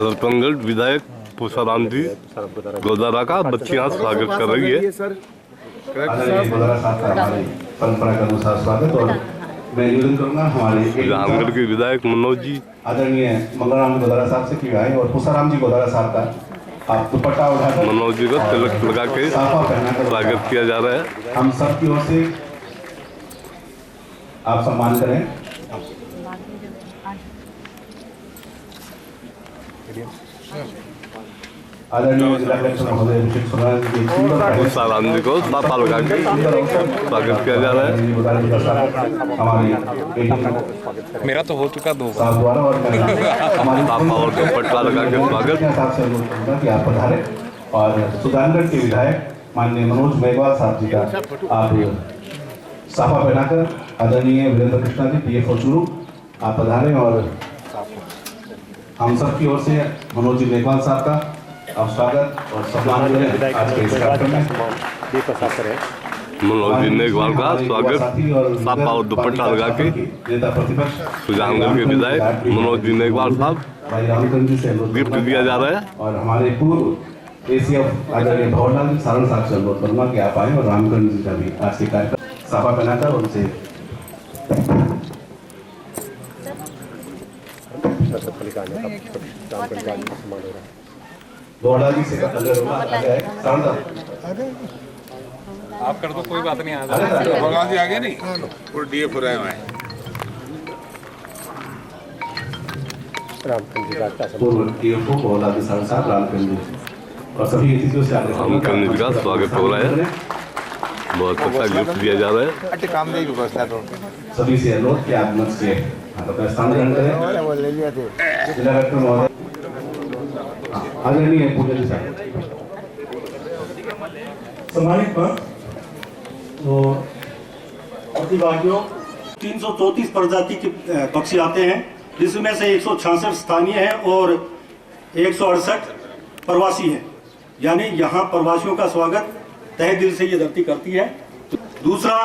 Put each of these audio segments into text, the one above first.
सरपंच विधायक पूसाराम जी गोदारा का बच्चियां स्वागत कर रही है। गोदारा साहब का हमारी परंपरा के अनुसार स्वागत। और मैं निवेदन करूंगा हमारे रामगढ़ के विधायक मनोज जी आदरणीय मंगलराम गोदारा साहब से की आए और पूसाराम जी गोदारा साहब का आप दुपट्टा उठाकर मनोज जी को तिलक लगा के स्वागत किया जा रहा है। हम सब की ओर से आप सम्मान करें। आदरणीय जिला कलेक्टर महोदय अभिषेक सोनाल जी पूसाराम जी को ताता लगा के स्वागत किया जा रहा है। हमारे मेरा तो हो चुका 2 बार द्वारा और ताता और दुपट्टा लगा के स्वागत कि आप पधारे और सुल्तानगढ़ के विधायक माननीय मनोज मेघवाल साहब जी का आप साफा पहनाकर आदरणीय वीरेंद्र कृष्णा जी पीएफओ चूरू आप पधारे और हम सब की ओर से मनोज जी मेघवाल साहब का आप स्वागत और सम्मान करें। आज के इस कार्यक्रम में मनोज जी मेघवाल का स्वागत ताता और दुपट्टा लगा के नेता प्रतिपक्ष सुजानगढ़ के विधायक मनोज जी मेघवाल साहब भाई रामचंद्र जी से गिफ्ट दिया जा रहा है। और हमारे पूर्व एसीएफ आदरणीय भवरलाल जी सारण साहब से अनुरोध करूंगा कि आप आए और रामचंद्र जी का भी आज के कार्यक्रम साफा पहनाकर उनसे भवरलाल जी से आप कर दो, कोई बात नहीं। भगवान जी आगे नहीं पूरे डीए पूरा है। पूर्व डीएफओ भवरलाल जी सारण साहब रामचंद्र जी और सभी अतिथियों से रामचंद्र जी का स्वागत हो रहा है। बहुत अच्छा गिफ्ट दिया जा रहा है। काम नहीं व्यवस्था तो सभी से अनुरोध कि आप मंच के अपना स्थान ग्रहण करें। जिला कलेक्टर महोदय आदरणीय पूज्य जी साहब सम्मानित पर और प्रतिभागियों 334 प्रजाति के पक्षी आते हैं, जिसमें से 166 स्थानीय हैं और 168 प्रवासी हैं। यानी यहाँ प्रवासियों का स्वागत तहे दिल से ये धरती करती है। दूसरा,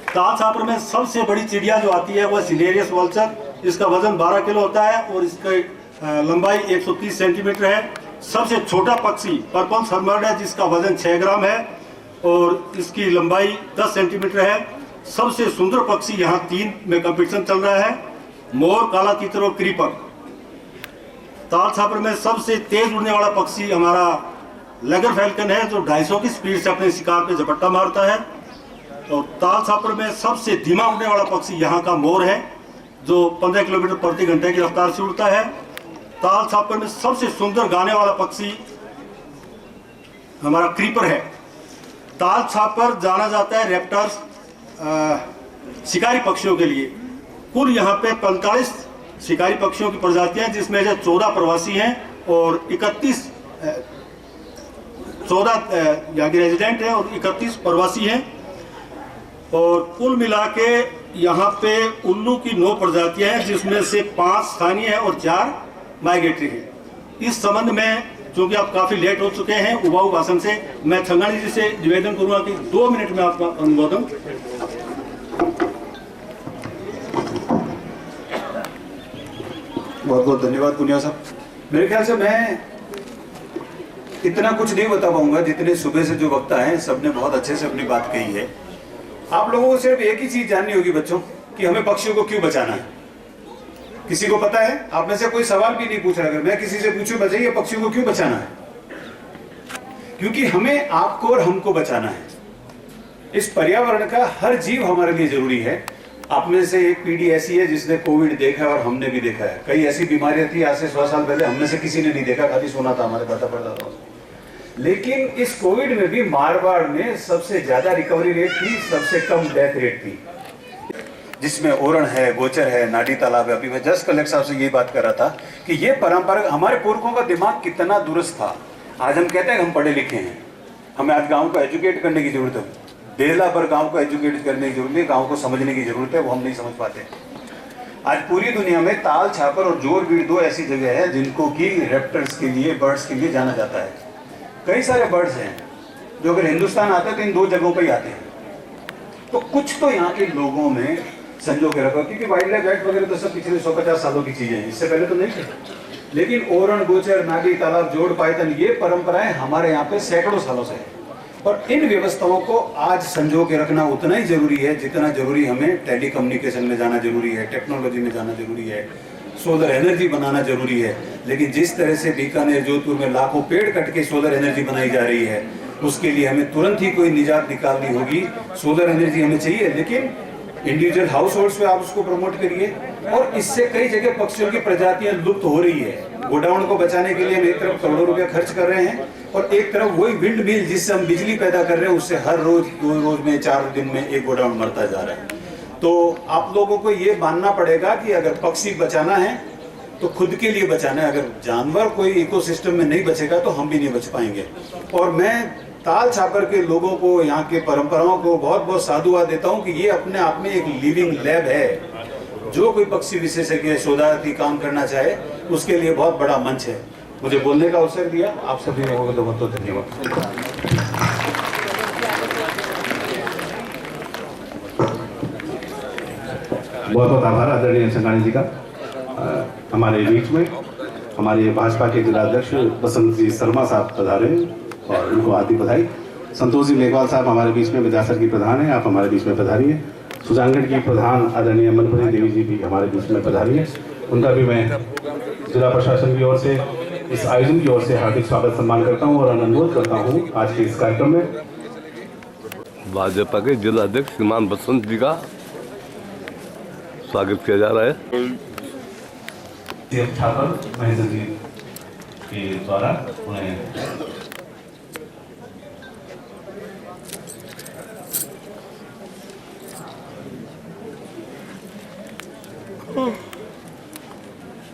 ताल छापर में सबसे बड़ी चिड़िया जो आती है वह सिलेरियस वल्चर। इसका वजन 12 किलो होता है और इसकी लंबाई 130 सेंटीमीटर है। सबसे छोटा पक्षी पर्पल थर्मर्ड है जिसका वजन 6 ग्राम है और इसकी लंबाई 10 सेंटीमीटर है। सबसे सुंदर पक्षी यहाँ 3 में कंपटीशन चल रहा है, मोर, काला तीतर और क्रीपर। ताल छापर में सबसे तेज उड़ने वाला पक्षी हमारा लेगर फैल्कन है जो 250 की स्पीड से अपने शिकार पे झपट्टा मारता है। और ताल छापर में सबसे धीमा उड़ने वाला पक्षी यहाँ का मोर है जो 15 किलोमीटर प्रति घंटे की रफ्तार से उड़ता है। ताल छापर में सबसे सुंदर गाने वाला पक्षी हमारा क्रीपर है। ताल छापर जाना जाता है रेप्टर्स शिकारी पक्षियों के लिए। कुल यहाँ पे 45 शिकारी पक्षियों की प्रजातियां हैं, जिसमें से 14 प्रवासी हैं और 14 यहाँ के रेजिडेंट हैं और 31 प्रवासी हैं। और कुल मिला के यहाँ पे उल्लू की 9 प्रजातियां हैं, जिसमें से 5 स्थानीय हैं और 4 माइग्रेटरी हैं। इस संबंध में चूंकि आप काफी लेट हो चुके हैं उबाऊ भाषण से, मैं छंगानी जी से निवेदन करूंगा कि 2 मिनट में आपका अनुमोदन। बहुत बहुत धन्यवाद पुनिया साहब। मेरे ख्याल से मैं इतना कुछ नहीं बता पाऊंगा जितने सुबह से जो वक्ता हैं सबने बहुत अच्छे से अपनी बात कही है। आप लोगों को सिर्फ एक ही चीज जाननी होगी बच्चों कि हमें पक्षियों को क्यों बचाना है। किसी को पता है? आप में से कोई सवाल भी नहीं पूछ रहा। अगर मैं किसी से पूछूं बताइए पक्षियों को क्यों बचाना है? क्योंकि हमें आपको और हमको बचाना है। इस पर्यावरण का हर जीव हमारे लिए जरूरी है। आप में से एक पीढ़ी ऐसी है जिसने कोविड देखा और हमने भी देखा है। कई ऐसी बीमारियां थी आज से 100 साल पहले हमने से किसी ने नहीं देखा, खाली सुना था, हमारे पता पड़ता था। लेकिन इस कोविड में भी मारवाड़ में सबसे ज्यादा रिकवरी रेट थी, सबसे कम डेथ रेट थी, जिसमें ओरण है, गोचर है, नाडी तालाब है। अभी मैं जस्ट कलेक्टर साहब से ये बात कर रहा था कि ये परंपरा, हमारे पुरखों का दिमाग कितना दुरुस्त था। आज हम कहते हैं हम पढ़े लिखे हैं, हमें आज गाँव को एजुकेट करने की जरूरत है। बेला पर गांव को एजुकेट करने की जरूरत है, गांव को समझने की जरूरत है, वो हम नहीं समझ पाते। आज पूरी दुनिया में ताल छापर और जोरबीड़ 2 ऐसी जगह है जिनको कि रेप्टर्स के लिए, बर्ड्स के लिए जाना जाता है। कई सारे बर्ड्स हैं जो अगर हिंदुस्तान आते हैं तो इन 2 जगहों पर ही आते हैं। तो कुछ तो यहाँ के लोगों में संजो के रखा, क्योंकि वाइल्ड लाइफ एक्ट वगैरह तो सब पिछले 150 सालों की चीजें हैं, इससे पहले तो नहीं थे। लेकिन ओरण, गोचर, नागी, तालाब, जोड़, पायतन, ये परंपराएं हमारे यहाँ पे सैकड़ों सालों से है। और इन व्यवस्थाओं को आज संजो के रखना उतना ही जरूरी है जितना जरूरी हमें टेलीकम्युनिकेशन में जाना जरूरी है, टेक्नोलॉजी में जाना जरूरी है, सोलर एनर्जी बनाना जरूरी है। लेकिन जिस तरह से बीकानेर, जोधपुर में लाखों पेड़ कट के सोलर एनर्जी बनाई जा रही है, उसके लिए हमें तुरंत ही कोई निजात निकालनी होगी। सोलर एनर्जी हमें चाहिए, लेकिन इंडिविजुअल हाउस होल्ड्स पे आप उसको प्रमोट करिए। और इससे कई जगह पक्षियों की प्रजातियां लुप्त हो रही है। गोडाउन को बचाने के लिए हम एक तरफ करोड़ों रुपया खर्च कर रहे हैं और एक तरफ वही विंड मिल जिससे हम बिजली पैदा कर रहे हैं, उससे हर रोज 2 रोज में 4 दिन में एक गोडाउन मरता जा रहा है। तो आप लोगों को ये मानना पड़ेगा कि अगर पक्षी बचाना है तो खुद के लिए बचाना है। अगर जानवर कोई इकोसिस्टम में नहीं बचेगा तो हम भी नहीं बच पाएंगे। और मैं ताल छापर के लोगों को, यहाँ के परंपराओं को बहुत बहुत साधुवाद देता हूँ कि ये अपने आप में एक लिविंग लैब है। जो कोई पक्षी विशेषज्ञ, शोधार्थी काम करना चाहे उसके लिए बहुत बड़ा मंच है। मुझे बोलने का अवसर दिया, आप सभी लोगों को बहुत बहुत धन्यवाद। बहुत बहुत आभार आदरणीय संघानी जी का। हमारे बीच में हमारे भाजपा के जिलाध्यक्ष बसंत जी शर्मा साहब पधारे और उनको हार्दिक बधाई। संतोष जी मेघवाल साहब हमारे बीच में विधायक की प्रधान है, आप हमारे बीच में पधारिए। सुजानगढ़ की प्रधान आदरणीय मनभरी देवी जी भी हमारे बीच में पधारिए। उनका भी मैं जिला प्रशासन की ओर से, इस आयोजन की ओर से हार्दिक स्वागत सम्मान करता हूँ और अनुरोध करता हूँ आज के इस कार्यक्रम में भाजपा के जिलाध्यक्ष श्रीमान बसंत जी का स्वागत किया जा रहा है। छापर महेंद्र जी के द्वारा उन्हें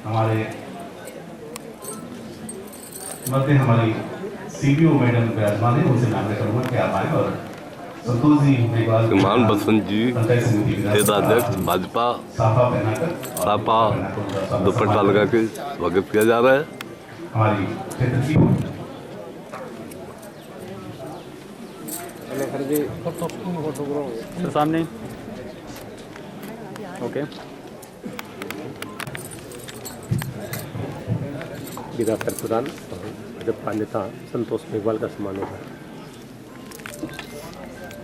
हमारे मध्य हमारी सीबीओ मैडम विराजमान है, उनसे नाम करूंगा कि आप आए। और संतोष जी मेघवाल, श्रीमान बसंत जी जिलाध्यक्ष भाजपा, साफा पहनाकर सापा दुपट्टा लगा के स्वागत किया जा रहा है। हमारी क्षेत्र की सर सामने ओके। विधायक प्रधान भाजपा नेता संतोष मेघवाल का सम्मान होगा।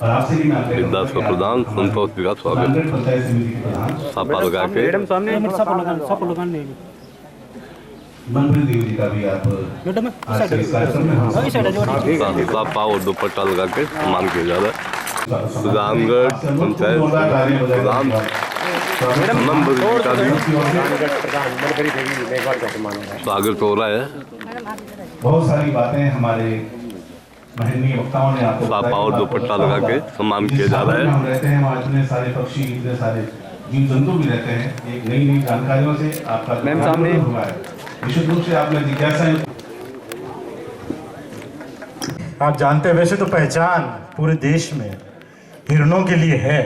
और आपसे भी मैं विधायक प्रधान संतोष जी का स्वागत पंचायत समिति के प्रधान सापा लगा के मैडम सामने मनभरी देवी जी का भी आप आज के इस कार्यक्रम में सापा और दुपट्टा लगा के सम्मान किया जा रहा है। सुजानगढ़ पंचायत प्रधान मनभरी देवी का भी स्वागत हो रहा है। बहुत सारी बातें हमारे महनीय वक्ताओं ने आपको सापा और दुपट्टा लगा के सम्मान किया जा रहा है। हम रहते हैं वहाँ इतने सारे पक्षी, इतने सारे जीव जंतु भी रहते हैं। एक नई नई जानकारियों से आपका सामने हुआ है। निश्चित रूप से आपने जिज्ञासा, आप जानते हैं वैसे तो पहचान पूरे देश में हिरणों के लिए है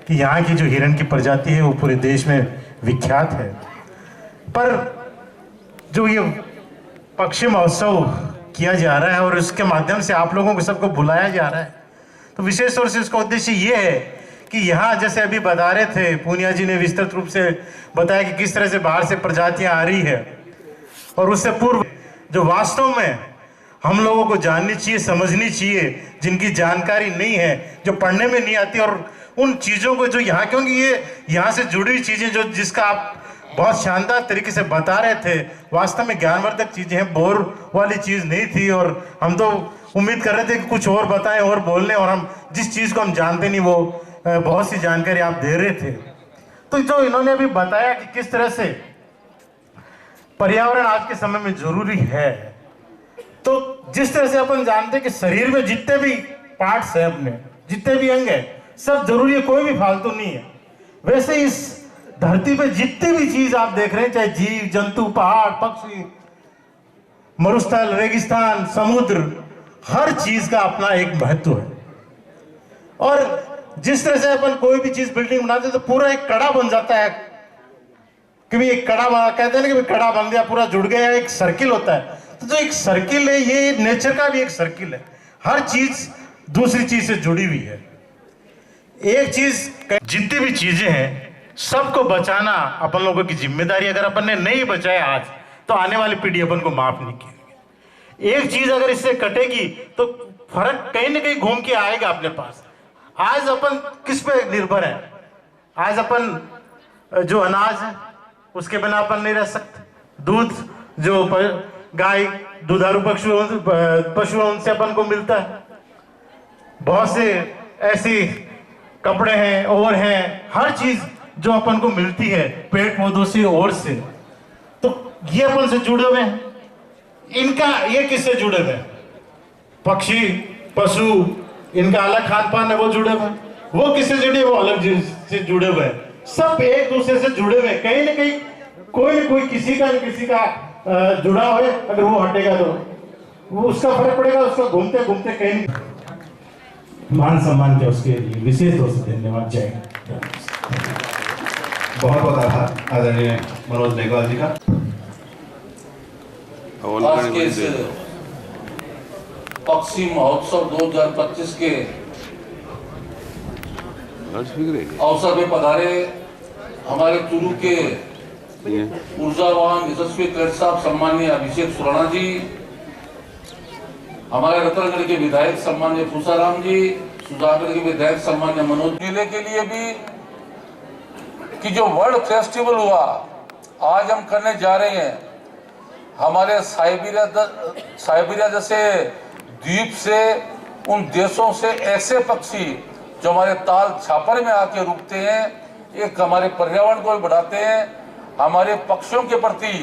कि यहाँ की जो हिरण की प्रजाति है वो पूरे देश में विख्यात है। पर जो ये पक्षी महोत्सव किया जा रहा है और उसके माध्यम से आप लोगों को सबको बुलाया जा रहा है, तो विशेष तौर से उसका उद्देश्य ये है कि यहाँ जैसे अभी बता रहे थे, पूनिया जी ने विस्तृत रूप से बताया कि किस तरह से बाहर से प्रजातियाँ आ रही है, और उससे पूर्व जो वास्तव में हम लोगों को जाननी चाहिए, समझनी चाहिए, जिनकी जानकारी नहीं है, जो पढ़ने में नहीं आती, और उन चीज़ों को जो यहाँ, क्योंकि ये यहाँ से जुड़ी हुई चीज़ें जो जिसका आप बहुत शानदार तरीके से बता रहे थे, वास्तव में ज्ञानवर्धक चीज़ें हैं, बोर वाली चीज़ नहीं थी। और हम तो उम्मीद कर रहे थे कि कुछ और बताएं और बोलने, और हम जिस चीज़ को हम जानते नहीं वो बहुत सी जानकारी आप दे रहे थे। तो जो इन्होंने अभी बताया कि किस तरह से पर्यावरण आज के समय में जरूरी है, तो जिस तरह से अपन जानते हैं कि शरीर में जितने भी पार्ट्स हैं, अपने जितने भी अंग हैं, सब जरूरी है, कोई भी फालतू नहीं है। वैसे इस धरती पे जितनी भी चीज आप देख रहे हैं, चाहे जीव जंतु, पहाड़, पक्षी, मरुस्थल, रेगिस्तान, समुद्र, हर चीज का अपना एक महत्व है। और जिस तरह से अपन कोई भी चीज बिल्डिंग बनाते हैं तो पूरा एक कड़ा बन जाता है, कि एक कड़ा कहते हैं ना कि कड़ा बन गया, पूरा जुड़ गया, एक सर्किल होता है। तो जो एक सर्किल है, ये नेचर का भी एक सर्किल है, हर चीज दूसरी चीज से जुड़ी हुई है। एक चीज, जितनी भी चीजें हैं सबको बचाना अपन लोगों की जिम्मेदारी। अगर अपन ने नहीं बचाया आज, तो आने वाली पीढ़ी अपन को माफ नहीं करेगी। एक चीज अगर इससे कटेगी तो फर्क कहीं ना कहीं घूम के आएगा अपने पास। आज अपन किस पे निर्भर है? आज अपन जो अनाज है उसके बिना अपन नहीं रह सकते। दूध जो गाय दुधारू पशुओं से अपन को मिलता है। बहुत से ऐसी कपड़े हैं और हैं, हर चीज जो अपन को मिलती है पेड़ पौधों से और से, तो ये अपन से जुड़े हुए हैं। इनका ये किससे जुड़े हुए हैं? पक्षी पशु, इनका अलग खान पान है, वो जुड़े हुए हैं। वो किससे जुड़े? वो अलग से जुड़े हुए हैं। सब एक दूसरे से जुड़े हुए हैं। कहीं ना कहीं कोई न कोई किसी का जुड़ा हुआ है। अगर वो हटेगा तो वो उसका फर्क पड़ेगा। उसका घूमते घूमते कहीं मान सम्मान के उसके लिए विशेष तौर से धन्यवाद। जय बहुत बहुत आभार आदरणीय मनोज मेघवाल जी का। आज के इस पक्षी महोत्सव 2025 के अवसर में पधारे हमारे चूरू के ऊर्जावान यशस्वी कैडेट साहब सम्माननीय अभिषेक सुराणा जी, हमारे रतनगढ़ के विधायक सम्माननीय पूसाराम जी, सुजानगढ़ के विधायक सम्माननीय मनोज। जिले के लिए भी कि जो वर्ल्ड फेस्टिवल हुआ आज हम करने जा रहे हैं, हमारे साइबेरिया जैसे द्वीप से, उन देशों से ऐसे पक्षी जो हमारे ताल छापर में आके रुकते हैं, एक हमारे पर्यावरण को भी बढ़ाते हैं, हमारे पक्षियों के प्रति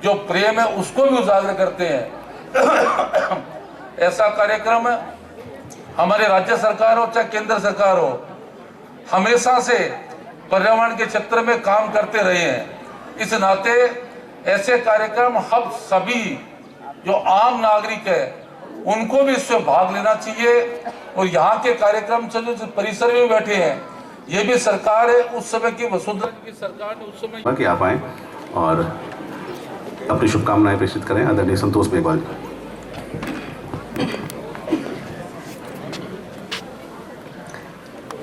जो प्रेम है उसको भी उजागर करते हैं। ऐसा कार्यक्रम हमारे राज्य सरकार हो चाहे केंद्र सरकार हो, हमेशा से पर्यावरण के क्षेत्र में काम करते रहे हैं। इस नाते ऐसे कार्यक्रम हम सभी जो आम नागरिक है उनको भी इसमें भाग लेना चाहिए। और यहाँ के कार्यक्रम से जो परिसर में बैठे हैं, ये भी सरकार है उस समय की वसुंधरा की सरकार ने उस समय कि आप आए और अपनी शुभकामनाएं प्रेषित करें आदरणीय संतोष मेघवाल जी।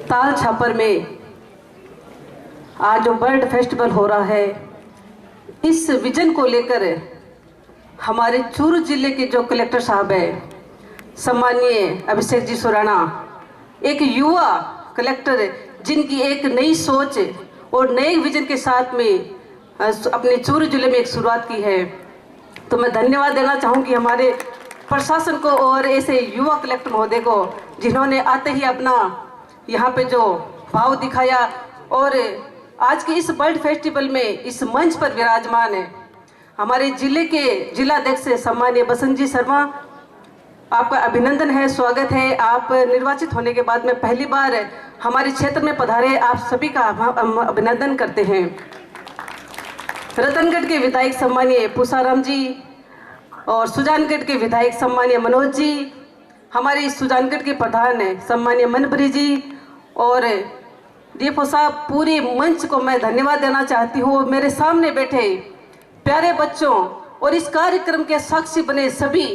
ताल छापर में आज जो बर्ड फेस्टिवल हो रहा है, इस विजन को लेकर हमारे चूरू जिले के जो कलेक्टर साहब है सम्माननीय अभिषेक जी सुराणा, एक युवा कलेक्टर जिनकी एक नई सोच और नए विजन के साथ में अपने चूरू जिले में एक शुरुआत की है। तो मैं धन्यवाद देना चाहूँगी हमारे प्रशासन को और ऐसे युवा कलेक्टर महोदय को, जिन्होंने आते ही अपना यहाँ पे जो भाव दिखाया और आज के इस बर्ड फेस्टिवल में इस मंच पर विराजमान है। हमारे जिले के जिलाध्यक्ष सम्माननीय बसंत जी शर्मा, आपका अभिनंदन है, स्वागत है। आप निर्वाचित होने के बाद में पहली बार हमारे क्षेत्र में पधारे, आप सभी का हम अभिनंदन करते हैं। रतनगढ़ के विधायक सम्माननीय पूसाराम जी और सुजानगढ़ के विधायक सम्माननीय मनोज जी, हमारे सुजानगढ़ के प्रधान सम्माननीय मनप्री जी और डीएफओ साहब, पूरे मंच को मैं धन्यवाद देना चाहती हूँ। मेरे सामने बैठे प्यारे बच्चों और इस कार्यक्रम के साक्षी बने सभी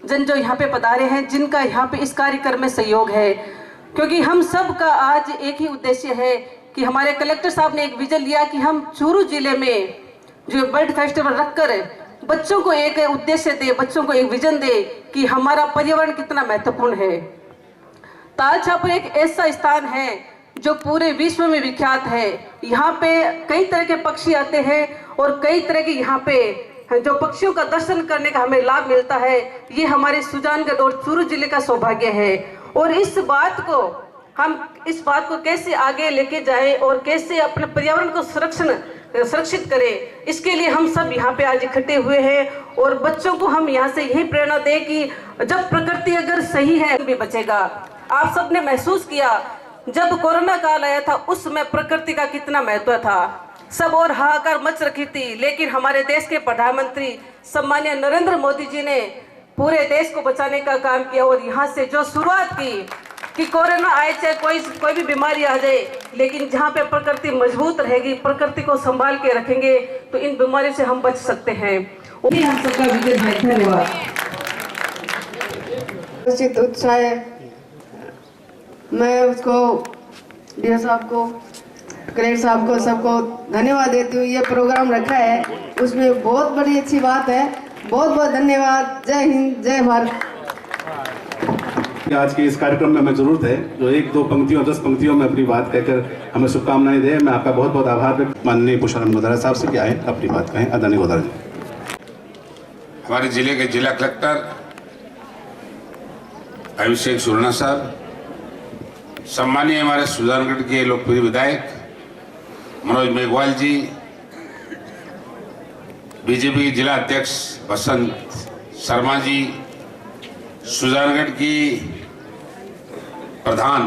जन जो यहाँ पे पधारे हैं, जिनका यहाँ पे इस कार्यक्रम में सहयोग है, क्योंकि हम सब का आज एक ही उद्देश्य है कि हमारे कलेक्टर साहब ने एक विजन लिया कि हम चूरू जिले में जो बर्ड फेस्टिवल रखकर बच्चों को एक उद्देश्य दे, बच्चों को एक विजन दे कि हमारा पर्यावरण कितना महत्वपूर्ण है। ताल छापर एक ऐसा स्थान है जो पूरे विश्व में विख्यात है। यहाँ पे कई तरह के पक्षी आते हैं और कई तरह के यहाँ पे जो पक्षियों का दर्शन करने का हमें लाभ मिलता है। ये हमारे सुजानगढ़ और चूरू जिले का सौभाग्य है और इस बात को कैसे आगे लेके जाएं और कैसे अपने पर्यावरण को सुरक्षित करें, इसके लिए हम सब यहाँ पे आज इकट्ठे हुए हैं और बच्चों को हम यहाँ से यही प्रेरणा दें कि जब प्रकृति अगर सही है भी बचेगा। आप सबने महसूस किया जब कोरोना काल आया था, उस समय प्रकृति का कितना महत्व था, सब और हाहाकार मच रखी थी, लेकिन हमारे देश के प्रधानमंत्री सम्माननीय नरेंद्र मोदी जी ने पूरे देश को बचाने का काम किया और यहाँ से जो शुरुआत की कि कोरोना आए चाहे कोई भी बीमारी आ जाए, लेकिन जहाँ पे प्रकृति मजबूत रहेगी, प्रकृति को संभाल के रखेंगे तो इन बीमारियों से हम बच सकते हैं। हम सबका विजय है। धन्यवाद। उत्साह मैं उसको डीएस साहब को कलेक्टर साहब को सबको धन्यवाद देती हूँ। ये प्रोग्राम रखा है उसमें बहुत बड़ी अच्छी बात है। बहुत बहुत धन्यवाद। जय हिंद, जय भारत। आज के इस कार्यक्रम में हमें जरूरत है जो 1-2 पंक्तियों 10 पंक्तियों में अपनी बात कहकर हमें शुभकामनाएं दे। मैं आपका बहुत बहुत आभार व्यक्त माननीय पुष्पाराम गोदारा साहब से कि आए अपनी बात कहें। आदरणीय गोदारा जी। हमारे जिले के जिला कलेक्टर अभिषेक सुरना साहब, सम्मानीय हमारे सुजानगढ़ के लोकप्रिय विधायक मनोज मेघवाल जी, बीजेपी के जिला अध्यक्ष बसंत शर्मा जी, सुजानगढ़ की प्रधान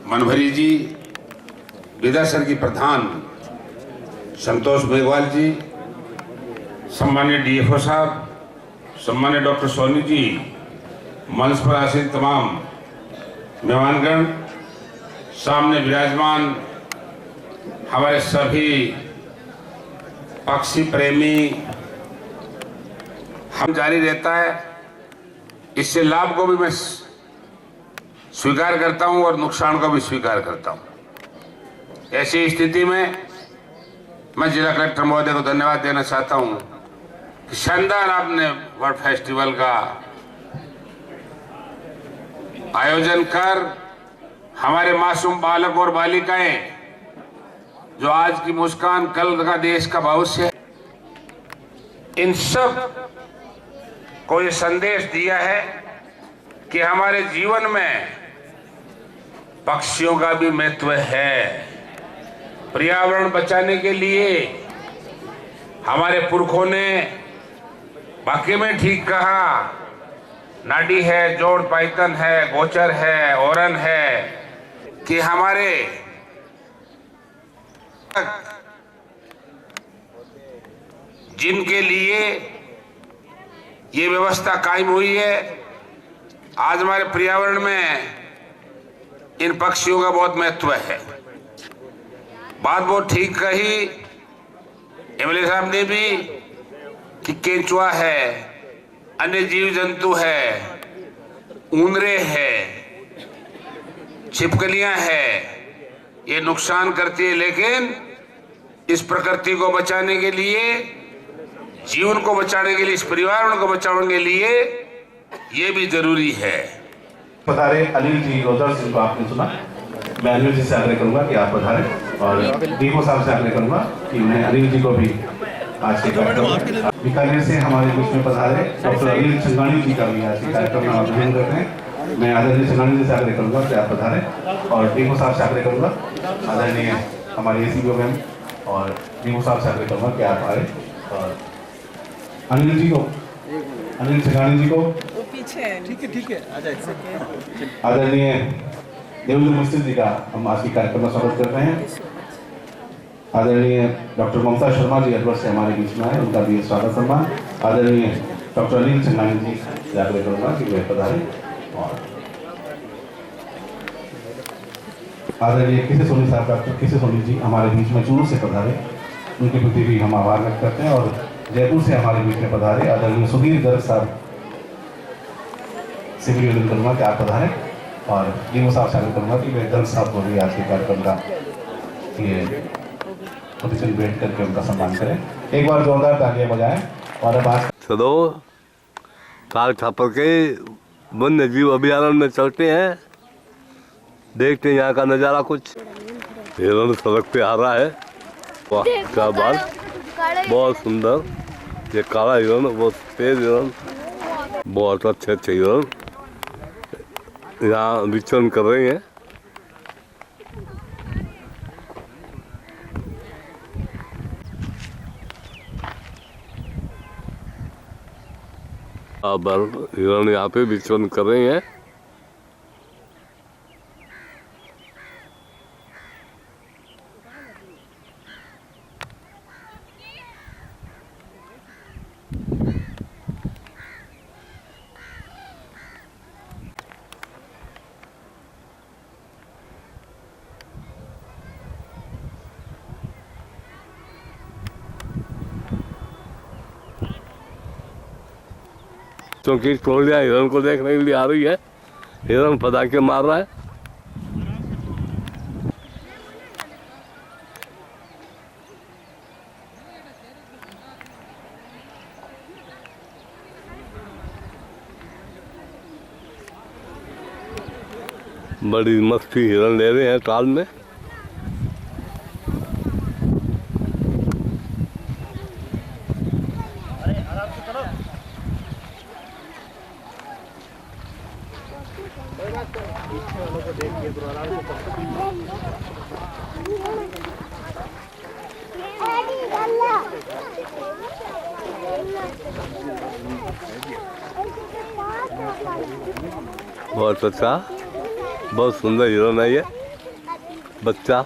मनभरी जी, विधासर की प्रधान संतोष मेघवाल जी, सम्मानीय डीएफओ साहब, सम्मानीय डॉक्टर सोनी जी, मंच पर आसीन तमाम मेहमानगण, सामने विराजमान हमारे सभी पक्षी प्रेमी, हम जारी रहता है। इससे लाभ को भी मैं स्वीकार करता हूं और नुकसान को भी स्वीकार करता हूं। ऐसी स्थिति में मैं जिला कलेक्टर महोदय को धन्यवाद देना चाहता हूं कि शानदार आपने वर्ल्ड फेस्टिवल का आयोजन कर हमारे मासूम बालक और बालिकाएं जो आज की मुस्कान कल का देश का भविष्य है, इन सब को ये संदेश दिया है कि हमारे जीवन में पक्षियों का भी महत्व है। पर्यावरण बचाने के लिए हमारे पुरखों ने वाकई में ठीक कहा, नाडी है, जोड़ पाइथन है, गोचर है, ओरन है, कि हमारे जिनके लिए ये व्यवस्था कायम हुई है, आज हमारे पर्यावरण में इन पक्षियों का बहुत महत्व है। बात बहुत ठीक कही एमएलए साहब ने भी कि केंचुआ है, अन्य जीव जंतु है, ऊंदरे है, छिपकलियां है, ये नुकसान करती है, लेकिन इस प्रकृति को बचाने के लिए, जीवन को बचाने के लिए, इस पर्यावरण को बचाने के लिए ये भी जरूरी है। पधारे अनिल जी रोजर सिंह को आपने सुना। मैं अनिल जी से आग्रह करूंगा कि आप पधारें और डीओ साहब से आग्रह करूंगा कि उन्हें अनिल जी को भी आज के कार्यक्रम बीकानेर से हमारे बीच में पधारे डॉक्टर अनिल संगानी जी का भी आज के कार्यक्रम में अभिनंदन करते हैं। मैं आदरणीय संगानी जी से आग्रह करूंगा कि आप पधारें और डीओ साहब से आग्रह करूंगा, आदरणीय हमारे एसीपीओ मैम और डीओ साहब से आग्रह करूंगा कि आप आए और अनिल जी को, अनिल संगानी जी को पीछे ठीक है आ जाए। आदरणीय देवेंद्र मिस्त्री जी का हम आज के कार्यक्रम में स्वागत करते हैं। आदरणीय डॉक्टर ममता शर्मा जी अलवर से हमारे बीच में आए, उनका भी स्वागत सम्मान। आदरणीय डॉक्टर अनिल संगानी जी से आग्रह करूंगा कि वे पधारें और आदरणीय किसी सोनी साहब, डॉक्टर किसी सोनी जी हमारे बीच में चूरू से पधारे, उनके प्रति भी हम आभार व्यक्त करते हैं। और जयपुर से हमारे बीच में पधारे आदरणीय सुधीर गर्ग साहब से भी निवेदन करूंगा कि आप पधारें और डीओ साहब से आग्रह करूंगा कि वे गर्ग साहब को भी आज के कार्यक्रम का ये पोजीशन बैठ करके उनका सम्मान करें। एक बार जोरदार तालियां बजाएं। और अब आज सदो काल छापर के वन्य जीव अभयारण्य में चलते हैं, देखते हैं यहाँ का नज़ारा। कुछ हिरण सड़क पे आ रहा है, वाह क्या बात, बहुत सुंदर। ये काला हिरण, बहुत तेज हिरण, बहुत अच्छे अच्छे हिरण यहाँ विचरण कर रहे हैं। अब हिरण यहाँ पे विचरण कर रहे हैं। क्योंकि टोलियां हिरण को देखने के लिए आ रही है, हिरण पटाखे मार रहा है। बड़ी मस्ती हिरन ले रहे हैं ताल में। बहुत अच्छा, बहुत सुंदर हिरन है ये बच्चा।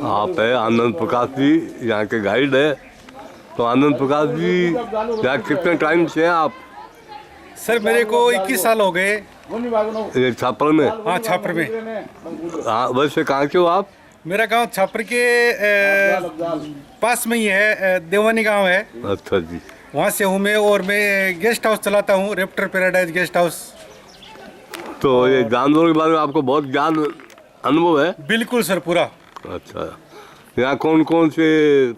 आप है आनंद प्रकाश जी, यहाँ के गाइड है। तो आनंद प्रकाश जी, यहाँ कितने टाइम से हैं आप? सर मेरे को 21 साल हो गए। ये छापर में? हाँ छापर में। हाँ, वैसे कहाँ के हो आप? मेरा गांव छापर के पास में ही है, देवानी गांव है। अच्छा जी। वहाँ से हूँ मैं, और मैं गेस्ट हाउस चलाता हूँ, रेप्टर पैराडाइज गेस्ट हाउस। तो ये जानवरों के बारे में आपको बहुत ज्ञान अनुभव है? बिल्कुल सर, पूरा। अच्छा, यहाँ कौन कौन से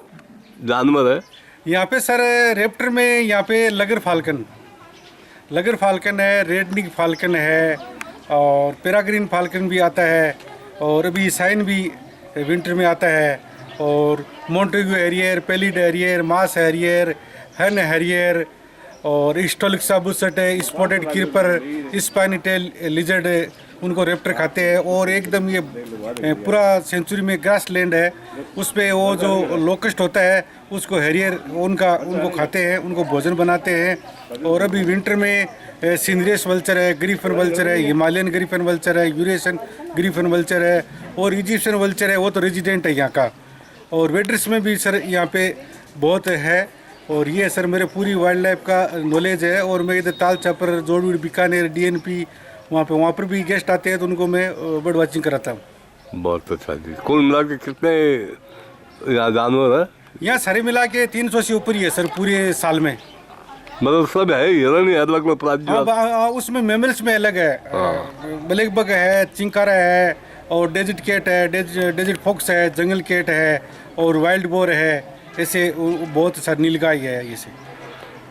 जानवर है? यहाँ पे सर रेप्टर में यहाँ पे लगर फाल्कन है, रेडनिक फाल्कन है, और पेराग्रीन फाल्कन भी आता है, और अभी साइन भी विंटर में आता है, और Montagu harrier, pallid harrier, marsh harrier, hen harrier, और हिस्टोलिक साबुसट है, spotted creeper, spiny tail lizard, उनको रेप्टर खाते हैं। और एकदम ये पूरा सेंचुरी में ग्रास लैंड है, उस पर वो जो लोकस्ट होता है उसको हैरियर उनको खाते हैं, उनको भोजन बनाते हैं। और अभी विंटर में सिंद्रेस वल्चर है, ग्रीफन वल्चर है, हिमालयन ग्रीफन वल्चर है, यूरेशियन ग्रीफन वल्चर है, और इजिप्शियन वल्चर है, वो तो रेजिडेंट है यहाँ का। और वेटर्स में भी सर यहाँ पे बहुत है। और ये सर मेरे पूरी वाइल्ड लाइफ का नॉलेज है। और मैं इधर ताल छापर, जोड़वीड़, बीकानेर, DNP, वहाँ पर भी गेस्ट आते हैं, तो उनको मैं बर्ड वॉचिंग कराता हूँ। बहुत अच्छा जी। कुल मिला के कितने यहाँ जानवर है? यहाँ सारे मिला के 300 से ऊपर ही है सर पूरे साल में। मतलब सब है, हिरन ही अलग में प्रजाति? हाँ, उसमें मैमल्स में अलग है। ब्लैक बग है, चिंकारा है, और डेजर्ट कैट है, डेजर्ट फॉक्स है, जंगल कैट है, और वाइल्ड बोर है, ऐसे बहुत सारे नीलगाय है। ये से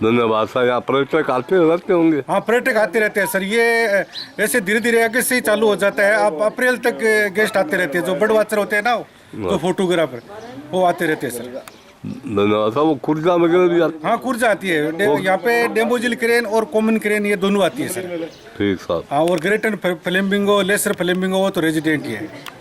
धन्यवाद सर। यहाँ पर्यटक आते रहते होंगे? हाँ, पर्यटक आते रहते हैं सर। ये ऐसे धीरे धीरे आगे से ही चालू हो जाता है। आप अप्रैल तक गेस्ट आते रहते हैं, जो बर्ड वॉचर होते हैं ना, जो फोटोग्राफर, वो आते रहते हैं सर। धन्यवाद सर। वो कुर्जा वगैरह भी आती? हाँ, कुर्जा आती है यहाँ पे। डेम्बोजिल क्रेन और कॉमन क्रेन, ये दोनों आती है सर। ठीक सर। हाँ, और ग्रेटर फ्लेमिंगो, लेसर फ्लेमिंगो, वो तो रेजिडेंट ही है।